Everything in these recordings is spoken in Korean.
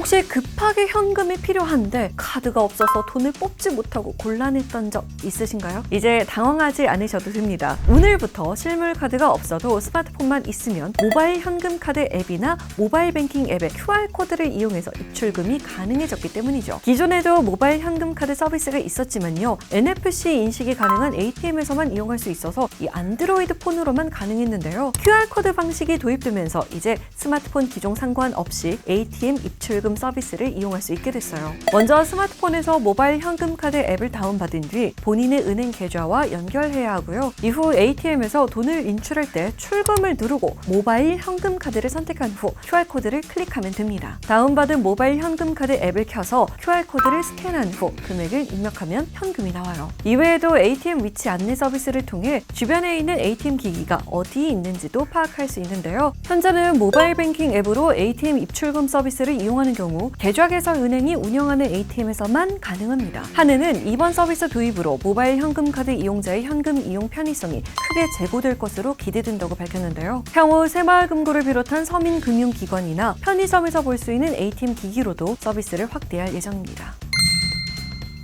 혹시 급하게 현금이 필요한데 카드가 없어서 돈을 뽑지 못하고 곤란했던 적 있으신가요? 이제 당황하지 않으셔도 됩니다. 오늘부터 실물 카드가 없어도 스마트폰만 있으면 모바일 현금 카드 앱이나 모바일 뱅킹 앱의 QR코드를 이용해서 입출금이 가능해졌기 때문이죠. 기존에도 모바일 현금 카드 서비스가 있었지만요. NFC 인식이 가능한 ATM에서만 이용할 수 있어서 이 안드로이드 폰으로만 가능했는데요. QR코드 방식이 도입되면서 이제 스마트폰 기종 상관없이 ATM 입출금 서비스를 이용할 수 있게 됐어요. 먼저 스마트폰에서 모바일 현금 카드 앱을 다운받은 뒤 본인의 은행 계좌와 연결해야 하고요. 이후 ATM에서 돈을 인출할 때 출금을 누르고 모바일 현금 카드를 선택한 후 QR코드를 클릭하면 됩니다. 다운받은 모바일 현금 카드 앱을 켜서 QR코드를 스캔한 후 금액을 입력하면 현금이 나와요. 이외에도 ATM 위치 안내 서비스를 통해 주변에 있는 ATM 기기가 어디에 있는지도 파악할 수 있는데요. 현재는 모바일 뱅킹 앱으로 ATM 입출금 서비스를 이용하는 경우 계좌개설 은행이 운영하는 ATM에서만 가능합니다. 한은은 이번 서비스 도입으로 모바일 현금 카드 이용자의 현금 이용 편의성이 크게 제고될 것으로 기대된다고 밝혔는데요. 향후 새마을금고를 비롯한 서민금융기관이나 편의점에서 볼 수 있는 ATM 기기로도 서비스를 확대할 예정입니다.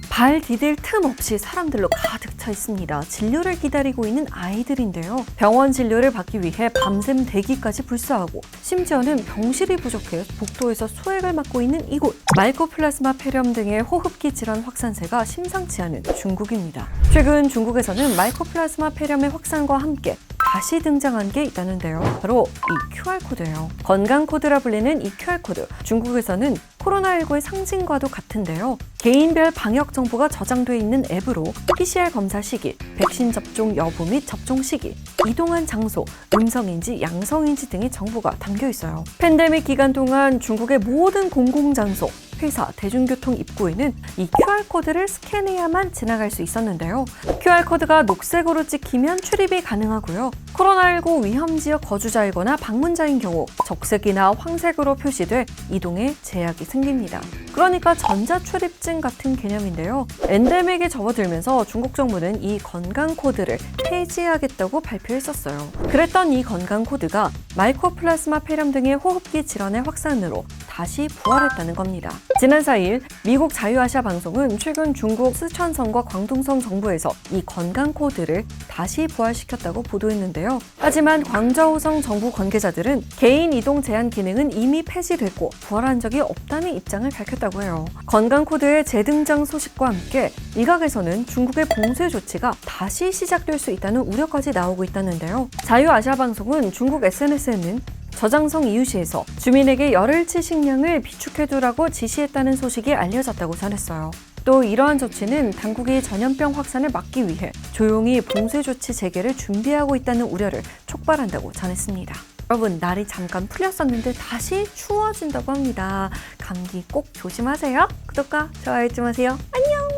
발 디딜 틈 없이 사람들로 가득 차 있습니다. 진료를 기다리고 있는 아이들인데요. 병원 진료를 받기 위해 밤샘 대기까지 불사하고 심지어는 병실이 부족해 복도에서 소액을 맞고 있는 이곳. 마이코플라스마 폐렴 등의 호흡기 질환 확산세가 심상치 않은 중국입니다. 최근 중국에서는 마이코플라스마 폐렴의 확산과 함께 다시 등장한 게 있다는데요. 바로 이 QR코드예요. 건강코드라 불리는 이 QR코드. 중국에서는 코로나19의 상징과도 같은데요. 개인별 방역 정보가 저장돼 있는 앱으로 PCR 검사 시기, 백신 접종 여부 및 접종 시기, 이동한 장소, 음성인지 양성인지 등의 정보가 담겨 있어요. 팬데믹 기간 동안 중국의 모든 공공장소, 회사, 대중교통 입구에는 이 QR코드를 스캔해야만 지나갈 수 있었는데요. QR코드가 녹색으로 찍히면 출입이 가능하고요. 코로나19 위험지역 거주자이거나 방문자인 경우 적색이나 황색으로 표시돼 이동에 제약이 생깁니다. 그러니까 전자출입증 같은 개념인데요. 엔데믹에 접어들면서 중국 정부는 이 건강코드를 폐지하겠다고 발표했었어요. 그랬던 이 건강코드가 마이코플라스마 폐렴 등의 호흡기 질환의 확산으로 다시 부활했다는 겁니다. 지난 4일 미국 자유아시아 방송은 최근 중국 스촨성과 광둥성 정부에서 이 건강코드를 다시 부활시켰다고 보도했는데요. 하지만 광저우성 정부 관계자들은 개인 이동 제한 기능은 이미 폐지됐고 부활한 적이 없다는 입장을 밝혔다고 해요. 건강코드의 재등장 소식과 함께 일각에서는 중국의 봉쇄 조치가 다시 시작될 수 있다는 우려까지 나오고 있다는데요. 자유아시아 방송은 중국 SNS에는 저장성 이유시에서 주민에게 열흘치 식량을 비축해두라고 지시했다는 소식이 알려졌다고 전했어요. 또 이러한 조치는 당국이 전염병 확산을 막기 위해 조용히 봉쇄 조치 재개를 준비하고 있다는 우려를 촉발한다고 전했습니다. 여러분, 날이 잠깐 풀렸었는데 다시 추워진다고 합니다. 감기 꼭 조심하세요. 구독과 좋아요 잊지 마세요. 안녕!